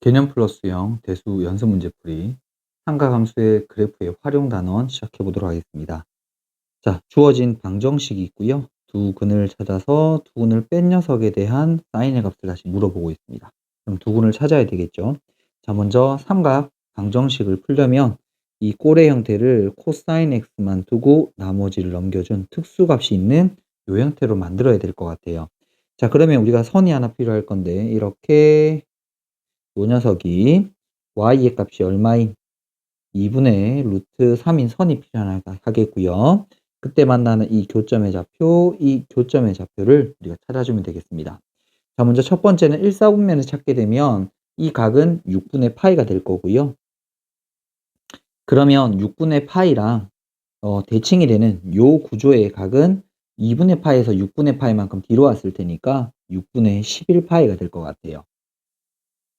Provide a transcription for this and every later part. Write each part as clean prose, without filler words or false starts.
개념 플러스형 대수 연습 문제풀이 삼각함수의 그래프의 활용 단원 시작해 보도록 하겠습니다. 자, 주어진 방정식이 있고요. 두 근을 찾아서 두 근을 뺀 녀석에 대한 사인의 값을 다시 물어보고 있습니다. 그럼 두 근을 찾아야 되겠죠. 자, 먼저 삼각 방정식을 풀려면 이 꼴의 형태를 코사인 x만 두고 나머지를 넘겨준 특수값이 있는 이 형태로 만들어야 될 것 같아요. 자, 그러면 우리가 선이 하나 필요할 건데 이렇게 요 녀석이 y의 값이 얼마인 2분의 루트 3인 선이 필요하겠고요. 그때 만나는 이 교점의 좌표, 이 교점의 좌표를 우리가 찾아주면 되겠습니다. 자, 먼저 첫 번째는 1사분면을 찾게 되면 이 각은 6분의 파이가 될 거고요. 그러면 6분의 파이랑 대칭이 되는 요 구조의 각은 2분의 파이에서 6분의 파이만큼 뒤로 왔을 테니까 6분의 11파이가 될 것 같아요.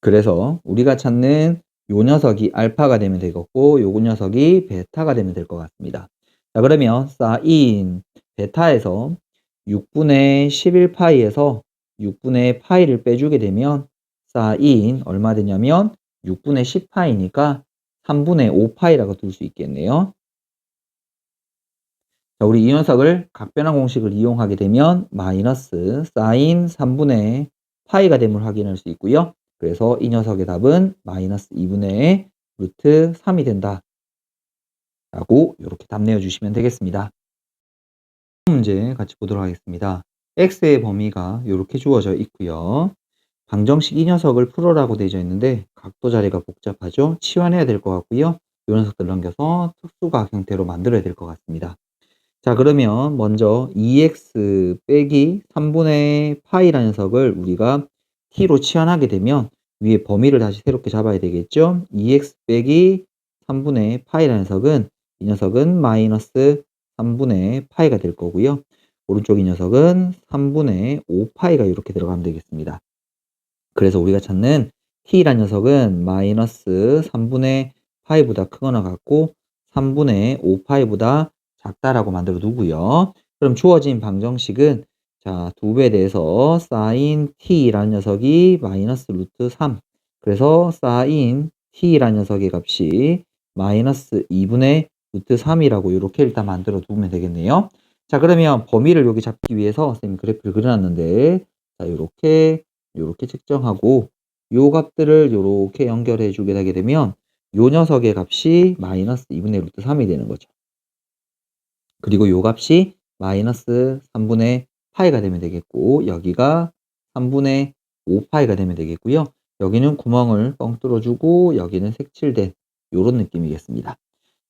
그래서 우리가 찾는 요 녀석이 알파가 되면 되겠고 요 녀석이 베타가 되면 될 것 같습니다. 자, 그러면 사인 베타에서 6분의 11파이에서 6분의 파이를 빼주게 되면 사인 얼마 되냐면 6분의 10파이니까 3분의 5파이라고 둘 수 있겠네요. 자, 우리 이 녀석을 각변환 공식을 이용하게 되면 마이너스 사인 3분의 파이가 됨을 확인할 수 있고요. 그래서 이 녀석의 답은 마이너스 2분의 루트 3이 된다 라고 이렇게 답 내어주시면 되겠습니다. 문제 같이 보도록 하겠습니다. x의 범위가 이렇게 주어져 있고요. 방정식 이 녀석을 풀어라고 되어 있는데 각도 자리가 복잡하죠. 치환해야 될 것 같고요. 이 녀석들 넘겨서 특수각 형태로 만들어야 될 것 같습니다. 자, 그러면 먼저 2x 빼기 3분의 파이라는 녀석을 우리가 t로 치환하게 되면 위에 범위를 다시 새롭게 잡아야 되겠죠. 2x 빼기 3분의 파이라는 녀석은 이 녀석은 마이너스 3분의 파이가 될 거고요. 오른쪽 이 녀석은 3분의 5파이가 이렇게 들어가면 되겠습니다. 그래서 우리가 찾는 t라는 녀석은 마이너스 3분의 파이보다 크거나 같고 3분의 5파이보다 작다라고 만들어 두고요. 그럼 주어진 방정식은 자, 2배에 대해서 sin t라는 녀석이 마이너스 루트 3. 그래서 sin t라는 녀석의 값이 마이너스 2분의 루트 3이라고 이렇게 일단 만들어 두면 되겠네요. 자, 그러면 범위를 여기 잡기 위해서 선생님 그래프를 그려놨는데 자, 요렇게 측정하고 요 값들을 요렇게 연결해 주게 되게 되면 요 녀석의 값이 마이너스 2분의 루트 3이 되는 거죠. 그리고 요 값이 마이너스 3분의 파이가 되면 되겠고 여기가 3분의 5파이가 되면 되겠고요. 여기는 구멍을 뻥 뚫어주고 여기는 색칠된 요런 느낌이겠습니다.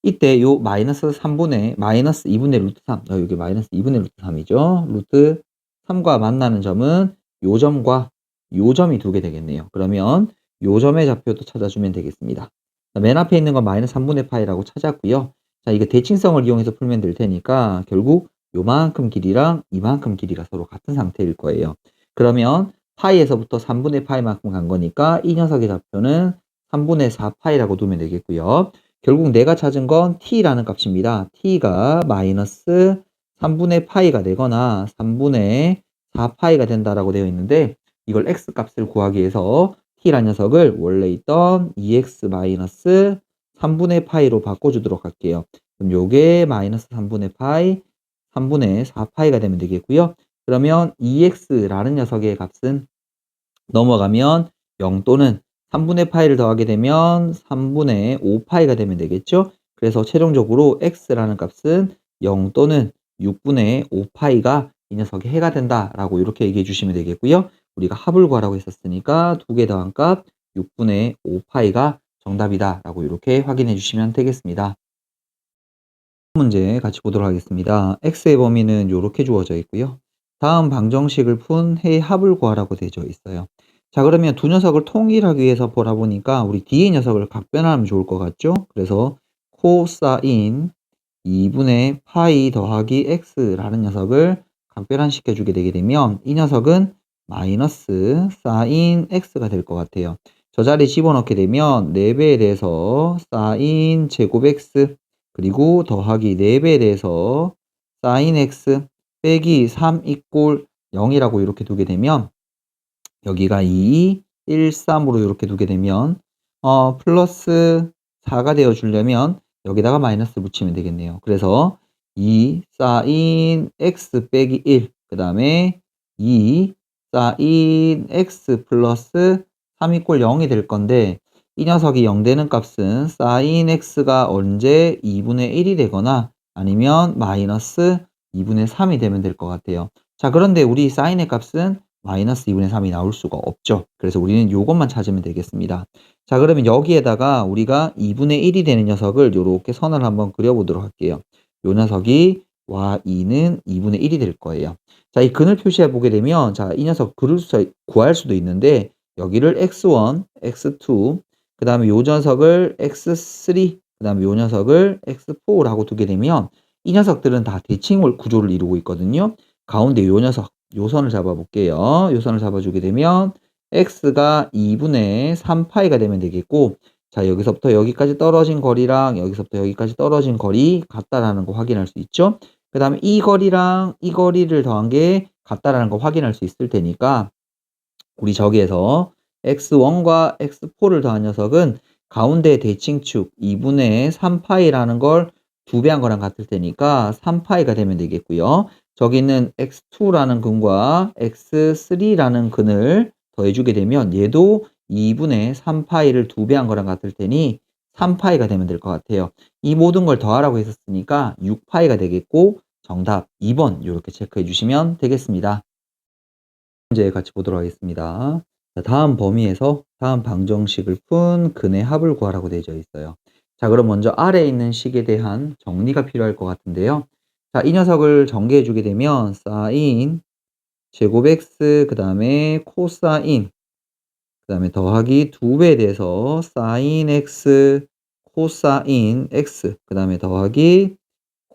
이때 요 마이너스 2분의 루트 3 여기 마이너스 2분의 루트 3이죠. 루트 3과 만나는 점은 요 점과 요 점이 두게 되겠네요. 그러면 요 점의 좌표도 찾아주면 되겠습니다. 맨 앞에 있는 건 마이너스 3분의 파이라고 찾았고요. 자, 이거 대칭성을 이용해서 풀면 될 테니까 결국 요만큼 길이랑 이만큼 길이가 서로 같은 상태일 거예요. 그러면 파이에서부터 3분의 파이만큼 간 거니까 이 녀석의 좌표는 3분의 4파이라고 두면 되겠고요. 결국 내가 찾은 건 t라는 값입니다. t가 마이너스 3분의 파이가 되거나 3분의 4파이가 된다라고 되어 있는데 이걸 x 값을 구하기 위해서 t라는 녀석을 원래 있던 2x 마이너스 3분의 파이로 바꿔주도록 할게요. 그럼 요게 마이너스 3분의 파이, 3분의 4파이가 되면 되겠고요. 그러면 2x라는 녀석의 값은 넘어가면 0 또는 3분의 파이를 더하게 되면 3분의 5파이가 되면 되겠죠. 그래서 최종적으로 x라는 값은 0 또는 6분의 5파이가 이 녀석의 해가 된다라고 이렇게 얘기해 주시면 되겠고요. 우리가 합을 구하라고 했었으니까 두 개 더한 값 6분의 5파이가 정답이다라고 이렇게 확인해 주시면 되겠습니다. 문제 같이 보도록 하겠습니다. x의 범위는 이렇게 주어져 있고요. 다음 방정식을 푼 해의 합을 구하라고 되어 있어요. 자, 그러면 두 녀석을 통일하기 위해서 보라 보니까 우리 뒤의 녀석을 각변하면 좋을 것 같죠? 그래서 코사인 2분의 파이 더하기 x라는 녀석을 각변환시켜 주게 되게 되면 이 녀석은 마이너스 사인 x가 될 것 같아요. 저 자리에 집어넣게 되면 4배에 대해서 사인 제곱 x 그리고 더하기 4배에 대해서 사인 x 빼기 3 이꼴 0이라고 이렇게 두게 되면 여기가 2, 1, 3으로 이렇게 두게 되면 플러스 4가 되어 주려면 여기다가 마이너스를 붙이면 되겠네요. 그래서 2 sin x 빼기 1 그다음에 2 sin x 플러스 3 이꼴 0이 될 건데 이 녀석이 0 되는 값은 sin x가 언제 2분의 1이 되거나 아니면 마이너스 2분의 3이 되면 될 것 같아요. 자, 그런데 우리 sin의 값은 마이너스 2분의 3이 나올 수가 없죠. 그래서 우리는 요것만 찾으면 되겠습니다. 자, 그러면 여기에다가 우리가 2분의 1이 되는 녀석을 요렇게 선을 한번 그려보도록 할게요. 요 녀석이 y2는 2분의 1이 될 거예요. 자, 이 근을 표시해 보게 되면 자, 이 녀석 구할 수도 있는데 여기를 x1, x2, 그 다음에 요 녀석을 x3, 그 다음에 요 녀석을 x4라고 두게 되면 이 녀석들은 다 대칭 구조를 이루고 있거든요. 가운데 요 녀석, 요 선을 잡아볼게요. 요 선을 잡아주게 되면 x가 2분의 3파이가 되면 되겠고 자, 여기서부터 여기까지 떨어진 거리랑 여기서부터 여기까지 떨어진 거리 같다라는 거 확인할 수 있죠. 그 다음에 이 거리랑 이 거리를 더한 게 같다라는 거 확인할 수 있을 테니까 우리 저기에서 x1과 x4를 더한 녀석은 가운데 대칭축 2분의 3파이라는 걸 2배 한 거랑 같을 테니까 3파이가 되면 되겠고요. 저기 있는 x2라는 근과 x3라는 근을 더해주게 되면 얘도 2분의 3파이를 2배 한 거랑 같을 테니 3파이가 되면 될 것 같아요. 이 모든 걸 더하라고 했었으니까 6파이가 되겠고 정답 2번 이렇게 체크해 주시면 되겠습니다. 문제 같이 보도록 하겠습니다. 자, 다음 범위에서 다음 방정식을 푼 근의 합을 구하라고 되어 있어요. 자, 그럼 먼저 아래에 있는 식에 대한 정리가 필요할 것 같은데요. 자, 이 녀석을 전개해 주게 되면 sin 제곱 x 그 다음에 코사인 그 다음에 더하기 2배에 대해서 sin x 코사인 x 그 다음에 더하기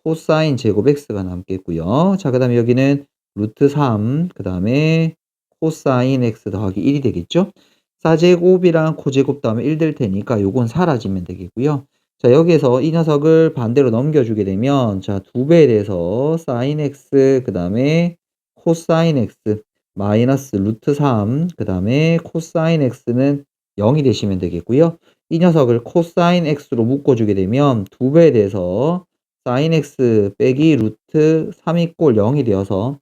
코사인 제곱 x가 남겠고요. 자, 그 다음에 여기는 루트 3, 그 다음에 코사인 x 더하기 1이 되겠죠? 사제곱이랑 코제곱 다음에 1 될 테니까 요건 사라지면 되겠고요. 자, 여기에서 이 녀석을 반대로 넘겨주게 되면 자, 2배에 대해서 사인 x, 그 다음에 코사인 x 마이너스 루트 3, 그 다음에 코사인 x는 0이 되시면 되겠고요. 이 녀석을 코사인 x로 묶어주게 되면 2배에 대해서 sin x 빼기 루트 3이 꼴 0이 되어서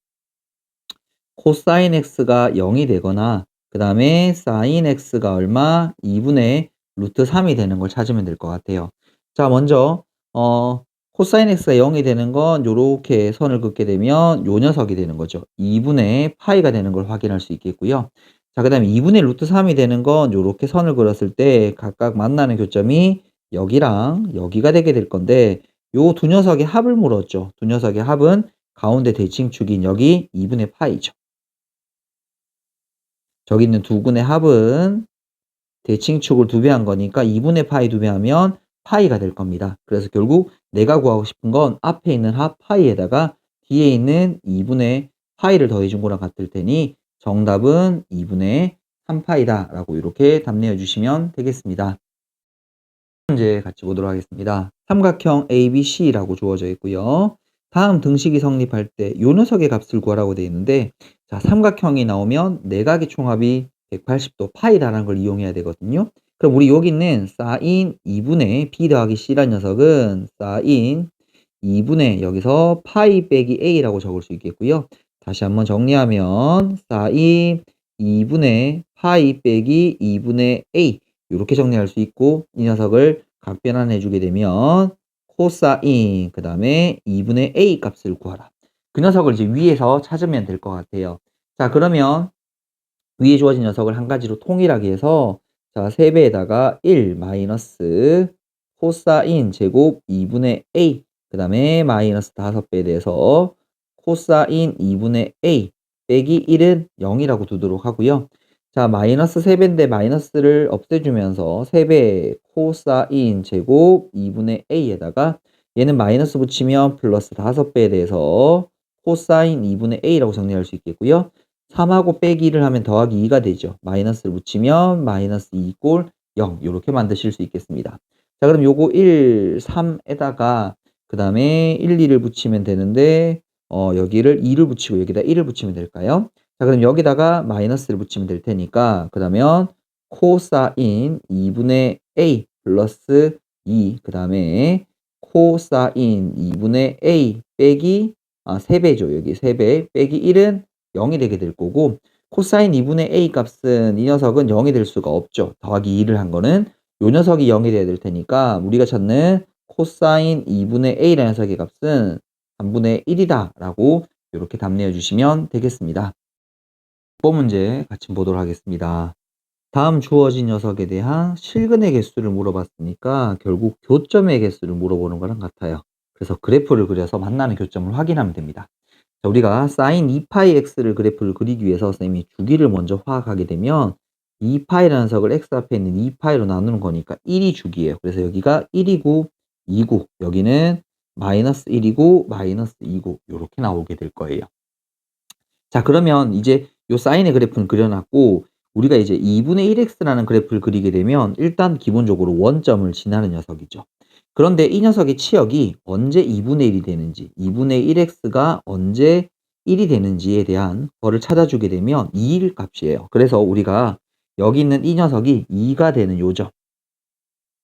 코사인 x가 0이 되거나 그 다음에 sin x가 얼마? 2분의 루트 3이 되는 걸 찾으면 될 것 같아요. 자, 먼저 코사인 x가 0이 되는 건 요렇게 선을 긋게 되면 요 녀석이 되는 거죠. 2분의 파이가 되는 걸 확인할 수 있겠고요. 자, 그 다음에 2분의 루트 3이 되는 건 요렇게 선을 그렸을 때 각각 만나는 교점이 여기랑 여기가 되게 될 건데 요 두 녀석의 합을 물었죠. 두 녀석의 합은 가운데 대칭축인 여기 2분의 파이죠. 저기 있는 두 근의 합은 대칭축을 2배 한 거니까 2분의 파이 2배 하면 파이가 될 겁니다. 그래서 결국 내가 구하고 싶은 건 앞에 있는 합 파이에다가 뒤에 있는 2분의 파이를 더해 준 거랑 같을 테니 정답은 2분의 3파이다 라고 이렇게 답내어 주시면 되겠습니다. 문제 같이 보도록 하겠습니다. 삼각형 ABC라고 주어져 있고요. 다음 등식이 성립할 때 요 녀석의 값을 구하라고 되어 있는데 자, 삼각형이 나오면 내각의 총합이 180도 파이다라는 걸 이용해야 되거든요. 그럼 우리 여기 있는 sin 2분의 b 더하기 c라는 녀석은 sin 2분의 여기서 파이 빼기 a라고 적을 수 있겠고요. 다시 한번 정리하면 sin 2분의 파이 빼기 2분의 a 이렇게 정리할 수 있고 이 녀석을 각변환해 주게 되면 코사인 그 다음에 2분의 a 값을 구하라. 그 녀석을 이제 위에서 찾으면 될 것 같아요. 자, 그러면 위에 주어진 녀석을 한 가지로 통일하기 위해서 자, 3배에다가 1 마이너스 코사인 제곱 2분의 a 그 다음에 마이너스 5배에 대해서 코사인 2분의 a 빼기 1은 0이라고 두도록 하고요. 자, 마이너스 3배인데 마이너스를 없애주면서 3배 코사인 제곱 2분의 a에다가 얘는 마이너스 붙이면 플러스 5배에 대해서 코사인 2분의 a라고 정리할 수 있겠고요. 3하고 빼기를 하면 더하기 2가 되죠. 마이너스를 붙이면 마이너스 2 꼴 0 이렇게 만드실 수 있겠습니다. 자, 그럼 요거 1, 3에다가 그 다음에 1, 2를 붙이면 되는데 여기를 2를 붙이고 여기다 1을 붙이면 될까요? 자, 그럼 여기다가 마이너스를 붙이면 될 테니까 그러면 코사인 2분의 A 플러스 2, 그 다음에 코사인 2분의 A 빼기 3배죠. 여기 3배 빼기 1은 0이 되게 될 거고, 코사인 2분의 A 값은 이 녀석은 0이 될 수가 없죠. 더하기 2를 한 거는 요 녀석이 0이 돼야 될 테니까 우리가 찾는 코사인 2분의 A라는 녀석의 값은 3분의 1이다 라고 이렇게 답 내어주시면 되겠습니다. 6번 문제 같이 보도록 하겠습니다. 다음 주어진 녀석에 대한 실근의 개수를 물어봤으니까 결국 교점의 개수를 물어보는 거랑 같아요. 그래서 그래프를 그려서 만나는 교점을 확인하면 됩니다. 자, 우리가 sin 2파이 x를 그래프를 그리기 위해서 선생님이 주기를 먼저 화학하게 되면 2파이라는 녀석을 x 앞에 있는 2파이로 나누는 거니까 1이 주기예요. 그래서 여기가 1이고 2고 여기는 마이너스 1이고 마이너스 2고 이렇게 나오게 될 거예요. 자, 그러면 이제 요 사인의 그래프는 그려놨고 우리가 이제 2분의 1x라는 그래프를 그리게 되면 일단 기본적으로 원점을 지나는 녀석이죠. 그런데 이 녀석의 치역이 언제 2분의 1이 되는지, 2분의 1x가 언제 1이 되는지에 대한 거를 찾아주게 되면 2일 값이에요. 그래서 우리가 여기 있는 이 녀석이 2가 되는 요점.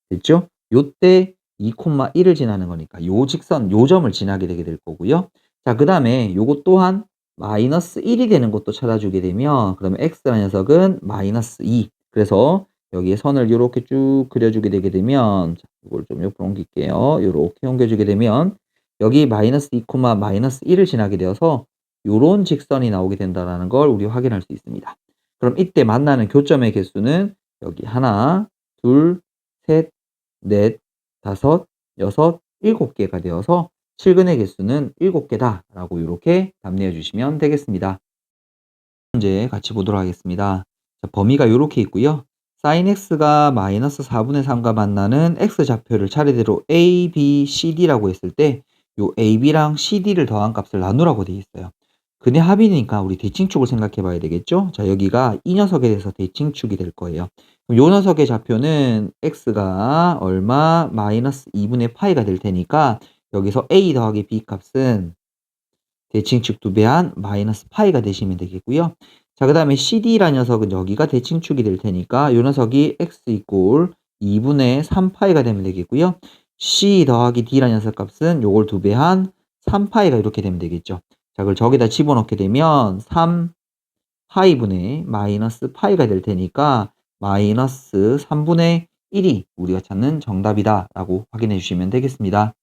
됐죠? 요때 2,1을 지나는 거니까 요 직선, 요 점을 지나게 되게 될 거고요. 자, 그 다음에 요것 또한 마이너스 1이 되는 것도 찾아주게 되면 그러면 x라는 녀석은 마이너스 2. 그래서 여기에 선을 요렇게 쭉 그려주게 되게 되면 자, 이걸 좀 옆으로 옮길게요. 요렇게 옮겨주게 되면 여기 마이너스 2, 마이너스 1을 지나게 되어서 요런 직선이 나오게 된다는 걸 우리 확인할 수 있습니다. 그럼 이때 만나는 교점의 개수는 여기 하나, 둘, 셋, 넷, 다섯, 여섯, 일곱 개가 되어서 실근의 개수는 7개다 라고 이렇게 답내어 주시면 되겠습니다. 문제 같이 보도록 하겠습니다. 자, 범위가 이렇게 있고요. sin x가 마이너스 4분의 3과 만나는 x좌표를 차례대로 a, b, c, d라고 했을 때 요 a, b랑 c, d를 더한 값을 나누라고 되어 있어요. 근의 합이니까 우리 대칭축을 생각해 봐야 되겠죠? 자, 여기가 이 녀석에 대해서 대칭축이 될 거예요. 그럼 요 녀석의 좌표는 x가 얼마? 마이너스 2분의 파이가 될 테니까 여기서 a 더하기 b 값은 대칭축 2배한 마이너스 파이가 되시면 되겠고요. 자, 그 다음에 CD라는 녀석은 여기가 대칭축이 될 테니까 이 녀석이 x 이꼴 2분의 3파이가 되면 되겠고요. C 더하기 D라는 녀석 값은 요걸 2배한 3파이가 이렇게 되면 되겠죠. 자, 그걸 저기다 집어넣게 되면 3파이분의 마이너스 파이가 될 테니까 마이너스 3분의 1이 우리가 찾는 정답이다 라고 확인해 주시면 되겠습니다.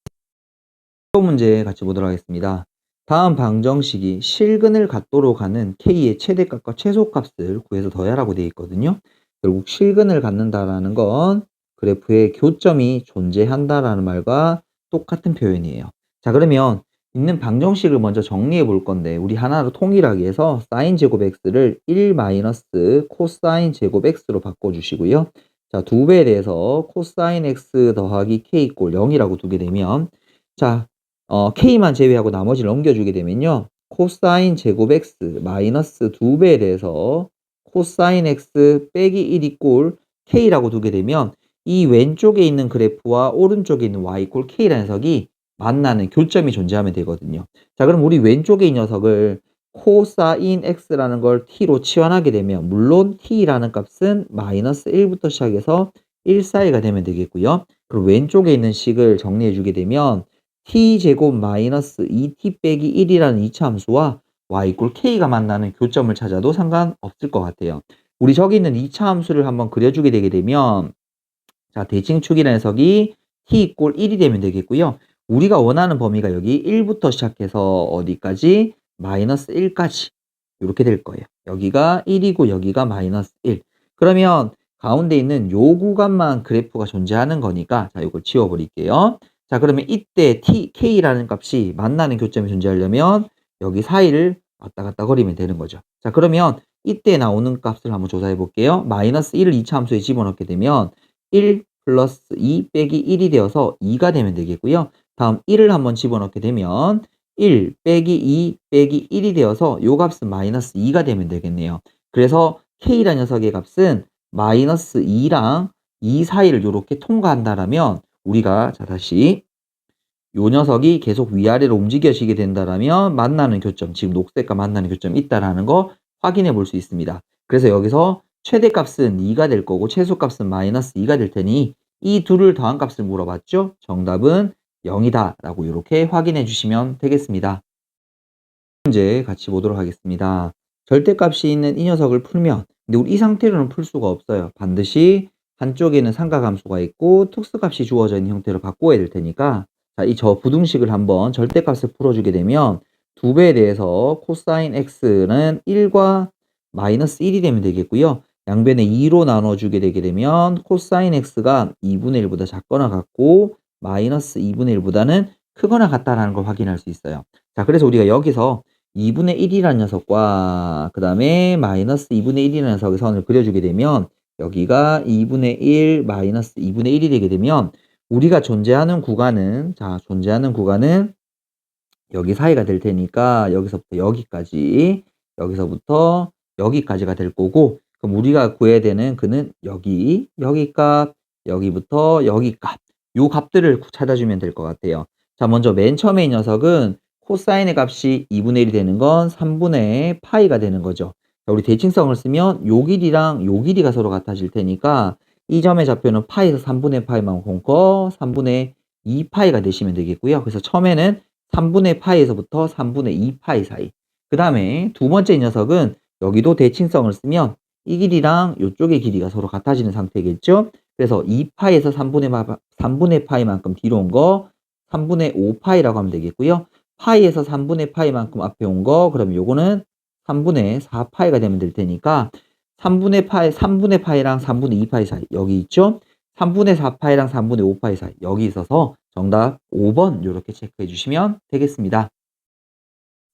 또 문제 같이 보도록 하겠습니다. 다음 방정식이 실근을 갖도록 하는 K의 최대값과 최소값을 구해서 더하라고 되어 있거든요. 결국 실근을 갖는다라는 건 그래프에 교점이 존재한다라는 말과 똑같은 표현이에요. 자, 그러면 있는 방정식을 먼저 정리해 볼 건데 우리 하나로 통일하기 위해서 사인 제곱 x를 1 마이너스 코사인 제곱 x로 바꿔주시고요. 자, 2배에 대해서 코사인 x 더하기 k 이꼴 0이라고 두게 되면 자, k만 제외하고 나머지를 넘겨주게 되면요. 코사인 제곱 x 마이너스 2배에 대해서 코사인 x 빼기 1 이꼴 k라고 두게 되면 이 왼쪽에 있는 그래프와 오른쪽에 있는 y 이꼴 k라는 녀석이 만나는 교점이 존재하면 되거든요. 자, 그럼 우리 왼쪽에 이 녀석을 코사인 x라는 걸 t로 치환하게 되면 물론 t라는 값은 마이너스 1부터 시작해서 1 사이가 되면 되겠고요. 그리고 왼쪽에 있는 식을 정리해 주게 되면 t제곱 마이너스 2t 빼기 1이라는 이차함수와 y 이꼴 k가 만나는 교점을 찾아도 상관없을 것 같아요. 우리 저기 있는 이차함수를 한번 그려주게 되게 되면 자, 대칭축이라는 녀석이 t 이꼴 1이 되면 되겠고요. 우리가 원하는 범위가 여기 1부터 시작해서 어디까지? 마이너스 1까지 이렇게 될 거예요. 여기가 1이고 여기가 마이너스 1. 그러면 가운데 있는 요 구간만 그래프가 존재하는 거니까 자, 이걸 지워버릴게요. 자, 그러면 이때 k라는 값이 만나는 교점이 존재하려면 여기 사이를 왔다 갔다 거리면 되는 거죠. 자, 그러면 이때 나오는 값을 한번 조사해 볼게요. 마이너스 1을 2차 함수에 집어넣게 되면 1 플러스 2 빼기 1이 되어서 2가 되면 되겠고요. 다음 1을 한번 집어넣게 되면 1 빼기 2 빼기 1이 되어서 요 값은 마이너스 2가 되면 되겠네요. 그래서 k라는 녀석의 값은 마이너스 2랑 2 사이를 이렇게 통과한다라면 우리가 자, 다시 요 녀석이 계속 위아래로 움직여지게 된다라면 만나는 교점, 지금 녹색과 만나는 교점이 있다라는 거 확인해 볼 수 있습니다. 그래서 여기서 최대값은 2가 될 거고 최소값은 마이너스 2가 될 테니 이 둘을 더한 값을 물어봤죠? 정답은 0이다 라고 이렇게 확인해 주시면 되겠습니다. 문제 같이 보도록 하겠습니다. 절대값이 있는 이 녀석을 풀면, 근데 우리 이 상태로는 풀 수가 없어요. 반드시 한쪽에는 삼각함수가 있고 특수값이 주어져 있는 형태로 바꿔야 될 테니까, 자, 이 저 부등식을 한번 절대값을 풀어주게 되면 2배에 대해서 코사인 x는 1과 마이너스 1이 되면 되겠고요. 양변에 2로 나눠주게 되게 되면 코사인 x가 2분의 1보다 작거나 같고 마이너스 2분의 1보다는 크거나 같다라는 걸 확인할 수 있어요. 자, 그래서 우리가 여기서 2분의 1이라는 녀석과 그 다음에 마이너스 2분의 1이라는 녀석의 선을 그려주게 되면 여기가 2분의 1 마이너스 2분의 1이 되게 되면 우리가 존재하는 구간은, 자, 존재하는 구간은 여기 사이가 될 테니까 여기서부터 여기까지, 여기서부터 여기까지가 될 거고, 그럼 우리가 구해야 되는 그는 여기 값, 여기부터 여기 값, 요 값들을 찾아주면 될 것 같아요. 자, 먼저 맨 처음에 이 녀석은 코사인의 값이 2분의 1이 되는 건 3분의 파이가 되는 거죠. 자, 우리 대칭성을 쓰면 요 길이랑 요 길이가 서로 같아질 테니까 이 점의 좌표는 파이에서 3분의 파이만 옮고 3분의 2파이가 되시면 되겠고요. 그래서 처음에는 3분의 파이에서부터 3분의 2파이 사이. 그 다음에 두 번째 녀석은 여기도 대칭성을 쓰면 이 길이랑 이쪽의 길이가 서로 같아지는 상태겠죠. 그래서 2파이에서 3분의 파이만큼 뒤로 온 거 3분의 5파이라고 하면 되겠고요. 파이에서 3분의 파이만큼 앞에 온 거, 그럼 요거는 3분의 4파이가 되면 될 테니까 3분의 파이랑 3분의 2파이 사이 여기 있죠. 3분의 4파이랑 3분의 5파이 사이 여기 있어서 정답 5번 이렇게 체크해 주시면 되겠습니다.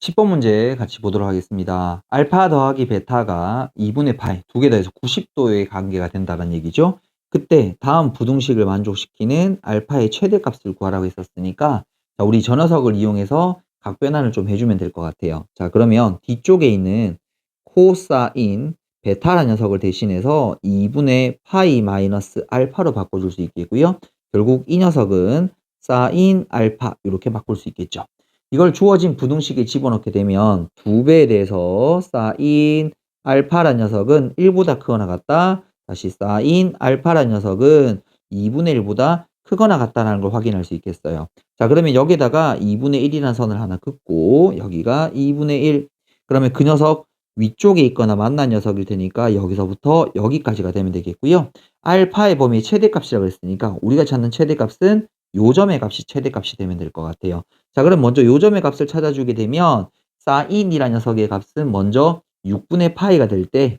10번 문제 같이 보도록 하겠습니다. 알파 더하기 베타가 2분의 파이 두 개 더해서 90도의 관계가 된다는 얘기죠. 그때 다음 부등식을 만족시키는 알파의 최대값을 구하라고 했었으니까, 자, 우리 저 녀석을 이용해서 각변환을 좀 해주면 될 것 같아요. 자, 그러면 뒤쪽에 있는 코사인 베타라는 녀석을 대신해서 2분의 파이 마이너스 알파로 바꿔줄 수 있겠고요. 결국 이 녀석은 사인 알파 이렇게 바꿀 수 있겠죠. 이걸 주어진 부등식에 집어넣게 되면 2배에 대해서 사인 알파라는 녀석은 1보다 크거나 같다. 다시 사인 알파라는 녀석은 2분의 1보다 크거나 같다는 걸 확인할 수 있겠어요. 자, 그러면 여기다가 2분의 1이라는 선을 하나 긋고 여기가 2분의 1. 그러면 그 녀석 위쪽에 있거나 만난 녀석일 테니까 여기서부터 여기까지가 되면 되겠고요. 알파의 범위 최대값이라고 했으니까 우리가 찾는 최대값은 요 점의 값이 최대값이 되면 될 것 같아요. 자, 그럼 먼저 요 점의 값을 찾아주게 되면 사인이라는 녀석의 값은 먼저 6분의 파이가 될 때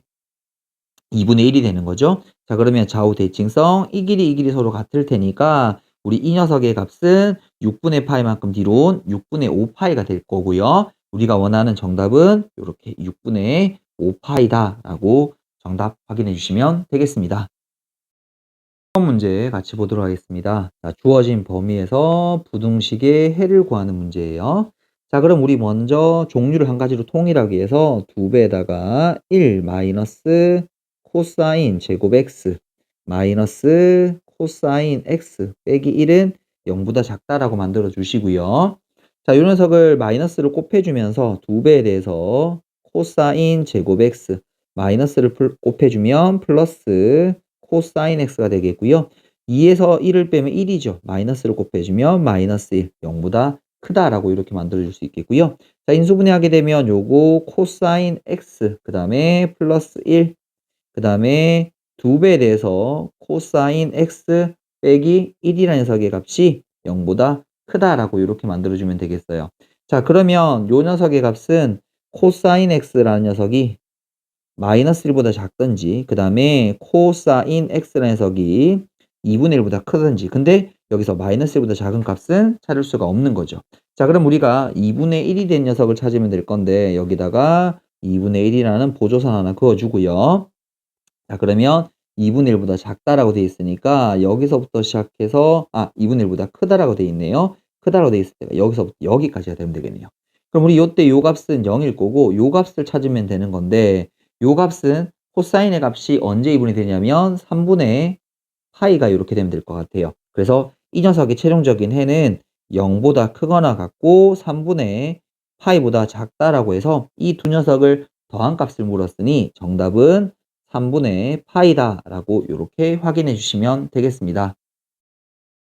2분의 1이 되는 거죠. 자, 그러면 좌우 대칭성 이 길이 서로 같을 테니까 우리 이 녀석의 값은 6분의 파이만큼 뒤로 온 6분의 5파이가 될 거고요. 우리가 원하는 정답은 이렇게 6분의 5파이다 라고 정답 확인해 주시면 되겠습니다. 첫 문제 같이 보도록 하겠습니다. 자, 주어진 범위에서 부등식의 해를 구하는 문제예요. 자, 그럼 우리 먼저 종류를 한 가지로 통일하기 위해서 2배에다가 1 마이너스 코사인 제곱 x 마이너스 코사인 x 빼기 1은 0보다 작다라고 만들어 주시고요. 자, 이 녀석을 마이너스를 곱해주면서 2배에 대해서 코사인 제곱 x 마이너스를 곱해주면 플러스 코사인 x가 되겠고요. 2에서 1을 빼면 1이죠. 마이너스를 곱해주면 마이너스 1, 0보다 크다라고 이렇게 만들어줄 수 있겠고요. 자, 인수분해하게 되면 요거 코사인 x, 그 다음에 플러스 1, 그 다음에 2배에 대해서 코사인 x 빼기 1이라는 녀석의 값이 0보다 크다라고 이렇게 만들어주면 되겠어요. 자, 그러면 요 녀석의 값은 코사인 x라는 녀석이 마이너스 1보다 작든지, 그 다음에 코사인 x라는 녀석이 2분의 1보다 크든지, 근데 여기서 마이너스 1보다 작은 값은 찾을 수가 없는 거죠. 자, 그럼 우리가 2분의 1이 된 녀석을 찾으면 될 건데 여기다가 2분의 1이라는 보조선 하나 그어주고요. 자, 그러면 2분의 1보다 작다라고 되어 있으니까 여기서부터 시작해서 2분의 1보다 크다라고 되어 있네요. 크다라고 되어 있을 때가 여기서부터 여기까지가 되면 되겠네요. 그럼 우리 요때 요 값은 0일 거고 요 값을 찾으면 되는 건데 요 값은 코사인의 값이 언제 2분이 되냐면 3분의 파이가 이렇게 되면 될 것 같아요. 그래서 이 녀석의 최종적인 해는 0보다 크거나 같고 3분의 파이보다 작다라고 해서 이 두 녀석을 더한 값을 물었으니 정답은 3분의 파이다라고 이렇게 확인해 주시면 되겠습니다.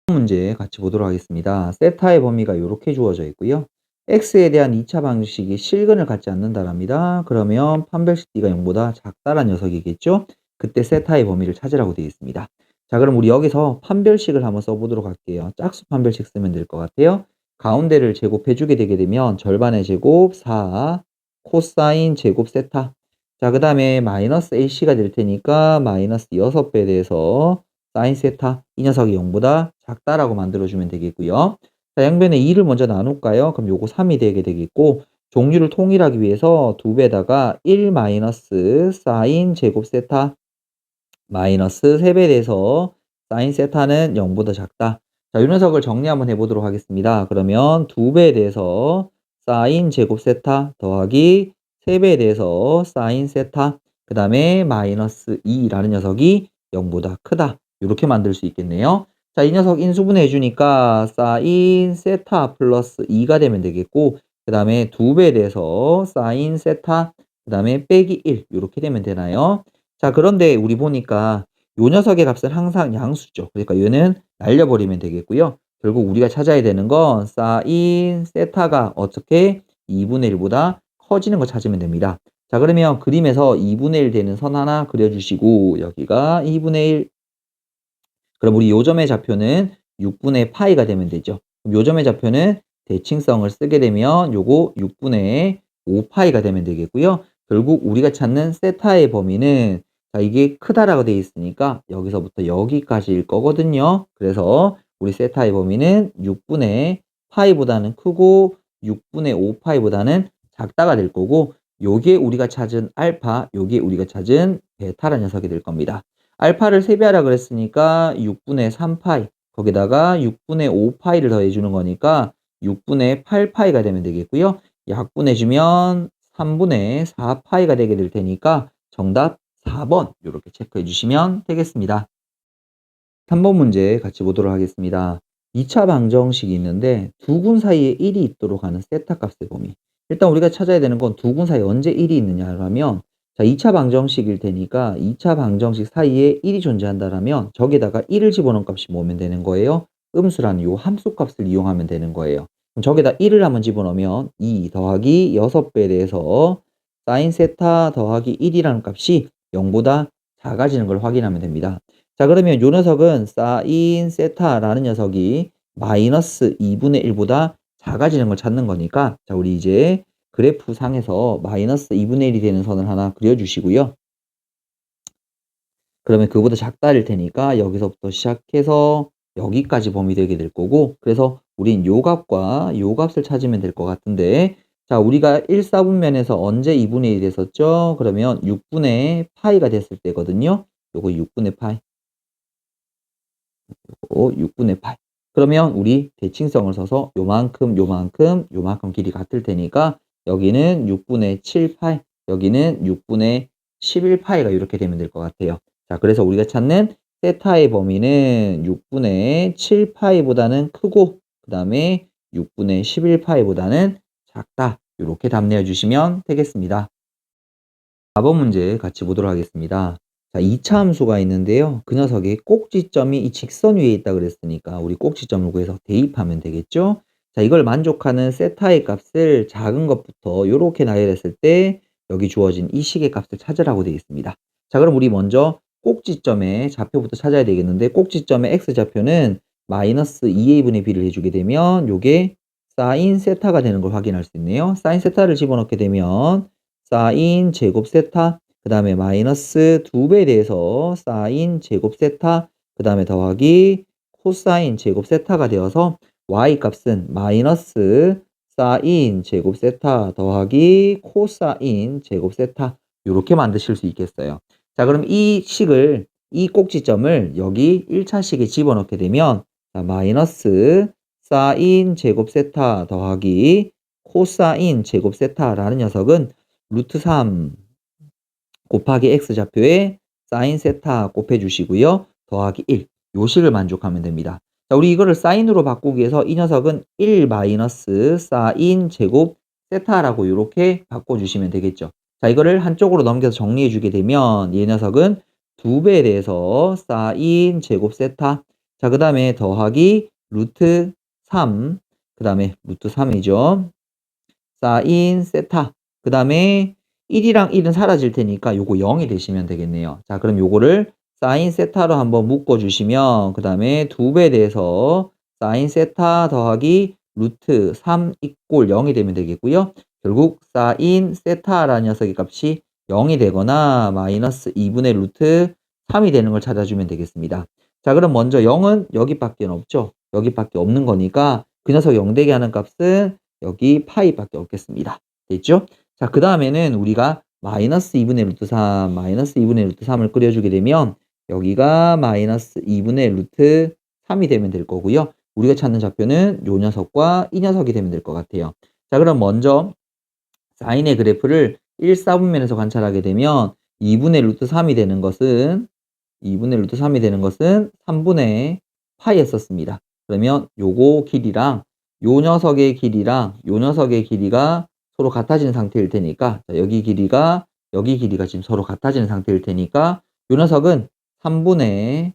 문제 같이 보도록 하겠습니다. 세타의 범위가 이렇게 주어져 있고요. x에 대한 2차 방정식이 실근을 갖지 않는다랍니다. 그러면 판별식 d가 0보다 작다란 녀석이겠죠? 그때 세타의 범위를 찾으라고 되어 있습니다. 자, 그럼 우리 여기서 판별식을 한번 써보도록 할게요. 짝수 판별식 쓰면 될 것 같아요. 가운데를 제곱해주게 되게 되면 절반의 제곱 4 코사인 제곱 세타. 자, 그 다음에 마이너스 ac가 될 테니까 마이너스 6배에 대해서 사인 세타, 이 녀석이 0보다 작다라고 만들어주면 되겠고요. 자, 양변에 2를 먼저 나눌까요? 그럼 요거 3이 되게 되겠고, 종류를 통일하기 위해서 2배에다가 1 마이너스 사인 제곱 세타 마이너스 3배에 대해서 사인 세타는 0보다 작다. 자, 이 녀석을 정리 한번 해보도록 하겠습니다. 그러면 2배에 대해서 사인 제곱 세타 더하기 3배에 대해서 사인 세타, 그 다음에 마이너스 2라는 녀석이 0보다 크다. 이렇게 만들 수 있겠네요. 자, 이 녀석 인수분해 해주니까 사인 세타 플러스 2가 되면 되겠고, 그 다음에 2배에 대해서 사인 세타, 그 다음에 빼기 1 이렇게 되면 되나요? 자, 그런데 우리 보니까 요 녀석의 값은 항상 양수죠. 그러니까 얘는 날려버리면 되겠고요. 결국 우리가 찾아야 되는 건 사인 세타가 어떻게 2분의 1보다 커지는 거 찾으면 됩니다. 자, 그러면 그림에서 2분의 1 되는 선 하나 그려주시고 여기가 2분의 1. 그럼 우리 요점의 좌표는 6분의 파이가 되면 되죠. 그럼 요점의 좌표는 대칭성을 쓰게 되면 요거 6분의 5파이가 되면 되겠고요. 결국 우리가 찾는 세타의 범위는, 자, 이게 크다라고 되어 있으니까 여기서부터 여기까지일 거거든요. 그래서 우리 세타의 범위는 6분의 파이보다는 크고 6분의 5파이보다는 작다가 될 거고, 요게 우리가 찾은 알파, 요게 우리가 찾은 베타라는 녀석이 될 겁니다. 알파를 3배하라 그랬으니까 6분의 3파이, 거기다가 6분의 5파이를 더해주는 거니까 6분의 8파이가 되면 되겠고요. 약분해주면 3분의 4파이가 되게 될 테니까 정답 4번 이렇게 체크해 주시면 되겠습니다. 3번 문제 같이 보도록 하겠습니다. 2차 방정식이 있는데 두 군 사이에 1이 있도록 하는 세타 값의 범위. 일단 우리가 찾아야 되는 건 두 군 사이에 언제 1이 있느냐를 하면, 자, 2차 방정식일 테니까 2차 방정식 사이에 1이 존재한다라면 저기다가 1을 집어넣은 값이 뭐면 되는 거예요? 음수라는 요 함수 값을 이용하면 되는 거예요. 그럼 저기다 1을 한번 집어넣으면 2 더하기 6배에 대해서 사인 세타 더하기 1이라는 값이 0보다 작아지는 걸 확인하면 됩니다. 자, 그러면 요 녀석은 사인 세타라는 녀석이 마이너스 2분의 1보다 작아지는 걸 찾는 거니까, 자, 우리 이제 그래프 상에서 마이너스 2분의 1이 되는 선을 하나 그려주시고요. 그러면 그보다 작다일 테니까 여기서부터 시작해서 여기까지 범위 되게 될 거고, 그래서 우린 요 값과 요 값을 찾으면 될 것 같은데, 자, 우리가 1사분면에서 언제 2분의 1이 됐었죠? 그러면 6분의 파이가 됐을 때거든요. 요거 6분의 파이. 6분의 8. 그러면 우리 대칭성을 써서 요만큼, 요만큼, 요만큼 길이 같을 테니까 여기는 6분의 7파이, 여기는 6분의 11파이가 이렇게 되면 될 것 같아요. 자, 그래서 우리가 찾는 세타의 범위는 6분의 7파이보다는 크고, 그 다음에 6분의 11파이보다는 작다. 이렇게 답 내어주시면 되겠습니다. 4번 문제 같이 보도록 하겠습니다. 자, 2차 함수가 있는데요. 그 녀석의 꼭지점이 이 직선 위에 있다 그랬으니까 우리 꼭지점을 구해서 대입하면 되겠죠? 자, 이걸 만족하는 세타의 값을 작은 것부터 이렇게 나열했을 때 여기 주어진 이 식의 값을 찾으라고 되어 있습니다. 자, 그럼 우리 먼저 꼭지점의 좌표부터 찾아야 되겠는데, 꼭지점의 x좌표는 마이너스 2a분의 b를 해주게 되면 요게 사인 세타가 되는 걸 확인할 수 있네요. 사인 세타를 집어넣게 되면 사인 제곱 세타, 그 다음에 마이너스 2배에 대해서 사인 제곱 세타, 그 다음에 더하기 코사인 제곱 세타가 되어서 y 값은 마이너스 사인 제곱 세타 더하기 코사인 제곱 세타, 이렇게 만드실 수 있겠어요. 자, 그럼 이 식을, 이 꼭지점을 여기 1차 식에 집어넣게 되면, 자, 마이너스 사인 제곱 세타 더하기 코사인 제곱 세타라는 녀석은 루트 3 곱하기 x좌표에 사인 세타 곱해주시고요. 더하기 1. 요 식을 만족하면 됩니다. 자, 우리 이거를 사인으로 바꾸기 위해서 이 녀석은 1 마이너스 사인 제곱 세타라고 이렇게 바꿔주시면 되겠죠. 자, 이거를 한쪽으로 넘겨서 정리해 주게 되면 이 녀석은 2배에 대해서 사인 제곱 세타. 자, 그다음에 더하기 루트 3. 그다음에 루트 3이죠. 사인 세타. 그다음에 1이랑 1은 사라질 테니까 요거 0이 되시면 되겠네요. 자, 그럼 요거를 사인 세타로 한번 묶어 주시면 그다음에 2배에 대해서 사인 세타 더하기 루트 3 이꼴 0이 되면 되겠고요. 결국 사인 세타라는 녀석의 값이 0이 되거나 마이너스 2분의 루트 3이 되는 걸 찾아주면 되겠습니다. 자, 그럼 먼저 0은 여기밖에 없죠. 여기밖에 없는 거니까 그 녀석 0 되게 하는 값은 여기 파이밖에 없겠습니다. 됐죠? 자, 그 다음에는 우리가 마이너스 2분의 루트 3, 마이너스 2분의 루트 3을 끓여주게 되면 여기가 마이너스 2분의 루트 3이 되면 될 거고요. 우리가 찾는 좌표는 요 녀석과 이 녀석이 되면 될 것 같아요. 자, 그럼 먼저 사인의 그래프를 1, 4분면에서 관찰하게 되면 2분의 루트 3이 되는 것은 2분의 루트 3이 되는 것은 3분의 파이였었습니다. 그러면 요거 길이랑 요 녀석의 길이랑 요 녀석의 길이가 서로 같아진 상태일 테니까 자, 여기 길이가 지금 서로 같아지는 상태일 테니까 요 녀석은 3분의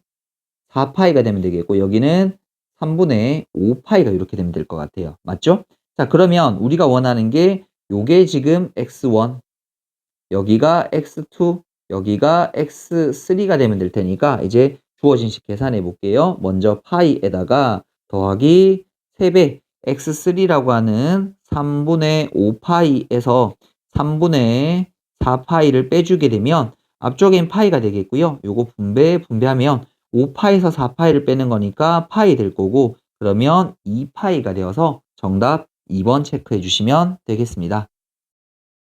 4파이가 되면 되겠고 여기는 3분의 5파이가 이렇게 되면 될 것 같아요. 맞죠? 자, 그러면 우리가 원하는 게 요게 지금 x1 여기가 x2 여기가 x3가 되면 될 테니까 이제 주어진 식 계산해 볼게요. 먼저 파이에다가 더하기 3배 x3라고 하는 3분의 5파이에서 3분의 4파이를 빼주게 되면 앞쪽엔 파이가 되겠고요. 요거 분배하면 5파에서 4파이를 빼는 거니까 파이 될 거고 그러면 2파이가 되어서 정답 2번 체크해 주시면 되겠습니다.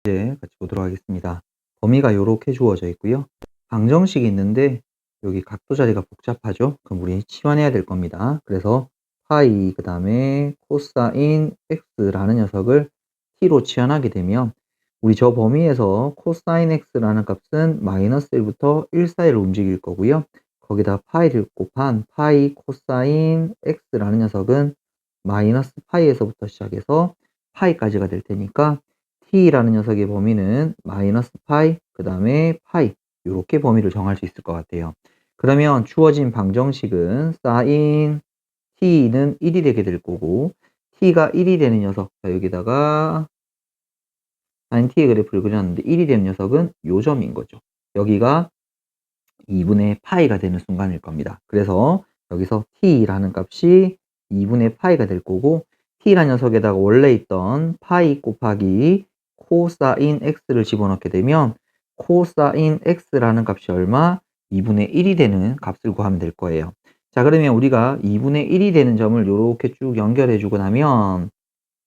이제 같이 보도록 하겠습니다. 범위가 요렇게 주어져 있고요. 방정식이 있는데 여기 각도 자리가 복잡하죠? 그럼 우리 치환해야 될 겁니다. 그래서 파이 그다음에 코사인 x라는 녀석을 t로 치환하게 되면 우리 저 범위에서 코사인 x라는 값은 마이너스 1부터 1 사이로 움직일 거고요. 거기다 파이를 곱한 파이 코사인 x라는 녀석은 마이너스 파이에서부터 시작해서 파이까지가 될 테니까 t라는 녀석의 범위는 마이너스 파이, 그 다음에 파이 이렇게 범위를 정할 수 있을 것 같아요. 그러면 주어진 방정식은 사인 t는 1이 되게 될 거고 t가 1이 되는 녀석, 자, 여기다가 사인 t의 그래프를 그렸는데 1이 되는 녀석은 요 점인 거죠. 여기가 2분의 파이가 되는 순간일 겁니다. 그래서 여기서 t라는 값이 2분의 파이가 될 거고 t라는 녀석에다가 원래 있던 파이 곱하기 코사인 x를 집어넣게 되면 코사인 x라는 값이 얼마? 2분의 1이 되는 값을 구하면 될 거예요. 자, 그러면 우리가 2분의 1이 되는 점을 이렇게 쭉 연결해 주고 나면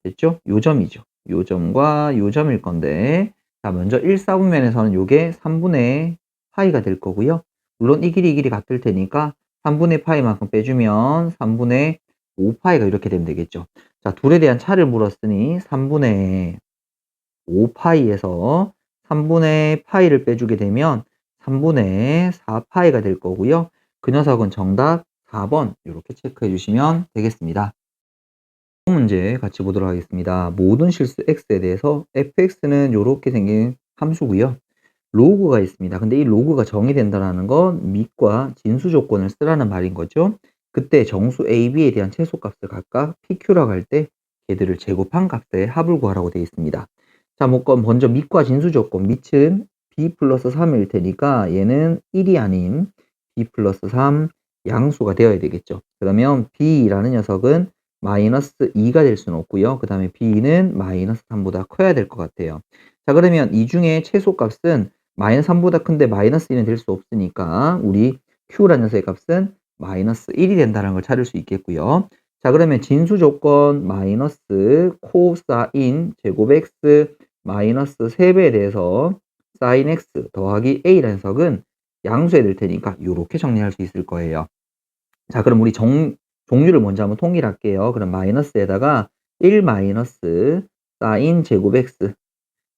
됐죠? 요 점이죠. 요 점과 요 점일 건데 자, 먼저 1, 4분면에서는 요게 3분의 파이가 될 거고요. 물론 이 길이 같을 테니까 3분의 파이만큼 빼주면 3분의 5파이가 이렇게 되면 되겠죠. 자, 둘에 대한 차를 물었으니 3분의 5파이에서 3분의 파이를 빼주게 되면 3분의 4파이가 될 거고요. 그 녀석은 정답 4번 이렇게 체크해 주시면 되겠습니다. 문제 같이 보도록 하겠습니다. 모든 실수 x에 대해서 fx는 이렇게 생긴 함수고요. 로그가 있습니다. 근데 이 로그가 정의된다는 건 밑과 진수 조건을 쓰라는 말인 거죠. 그때 정수 a, b에 대한 최소값을 각각 pq라고 할 때 걔들을 제곱한 값의 합을 구하라고 되어 있습니다. 자, 먼저 밑과 진수 조건, 밑은 b 플러스 3일 테니까 얘는 1이 아닌 b 플러스 3 양수가 되어야 되겠죠. 그러면 b라는 녀석은 마이너스 2가 될 수는 없고요. 그 다음에 b는 마이너스 3보다 커야 될 것 같아요. 자, 그러면 이 중에 최소값은 마이너스 3보다 큰데 마이너스 2는 될 수 없으니까 우리 q라는 녀석의 값은 마이너스 1이 된다는 걸 찾을 수 있겠고요. 자, 그러면 진수 조건 마이너스 코사인 제곱 x 마이너스 3배에 대해서 사인 x 더하기 a라는 녀석은 양수해야 될 테니까 이렇게 정리할 수 있을 거예요. 자, 그럼 우리 종류를 먼저 한번 통일할게요. 그럼 마이너스에다가 1 마이너스 사인 제곱 x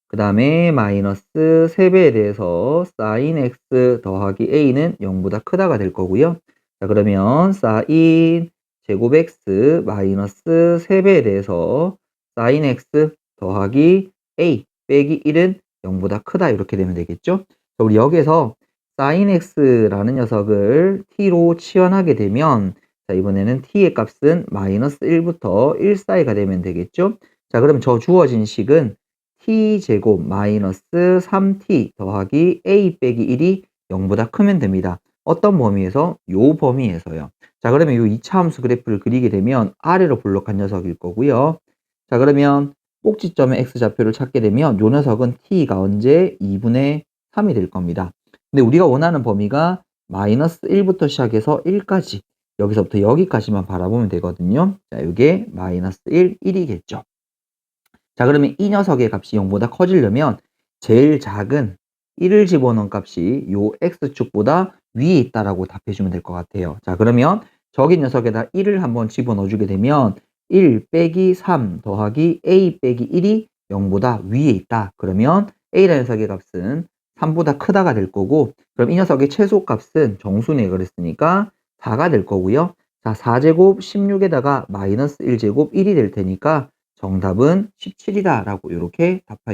그 다음에 마이너스 3배에 대해서 사인 x 더하기 a는 0보다 크다가 될 거고요. 자, 그러면 사인 제곱 x 마이너스 3배에 대해서 사인 x 더하기 a 빼기 1은 0보다 크다 이렇게 되면 되겠죠. 자, 우리 여기에서 sin x라는 녀석을 t로 치환하게 되면 자, 이번에는 t의 값은 마이너스 1부터 1 사이가 되면 되겠죠. 자, 그럼 저 주어진 식은 t제곱 마이너스 3t 더하기 a 빼기 1이 0보다 크면 됩니다. 어떤 범위에서? 요 범위에서요. 자, 그러면 요 2차 함수 그래프를 그리게 되면 아래로 볼록한 녀석일 거고요. 자, 그러면 꼭지점의 x좌표를 찾게 되면 요 녀석은 t가 언제 2분의 3이 될 겁니다. 근데 우리가 원하는 범위가 마이너스 1부터 시작해서 1까지 여기서부터 여기까지만 바라보면 되거든요. 자, 이게 마이너스 1, 1이겠죠. 자, 그러면 이 녀석의 값이 0보다 커지려면 제일 작은 1을 집어넣은 값이 요 x축보다 위에 있다라고 답해주면 될 것 같아요. 자, 그러면 저기 녀석에다 1을 한번 집어넣어 주게 되면 1 빼기 3 더하기 a 빼기 1이 0보다 위에 있다. 그러면 a라는 녀석의 값은 3보다 크다가 될 거고, 그럼 이 녀석의 최소값은 정수네 그랬으니까 4가 될 거고요. 자, 4제곱 16에다가 마이너스 1제곱 1이 될 테니까 정답은 17이다 라고 이렇게 답할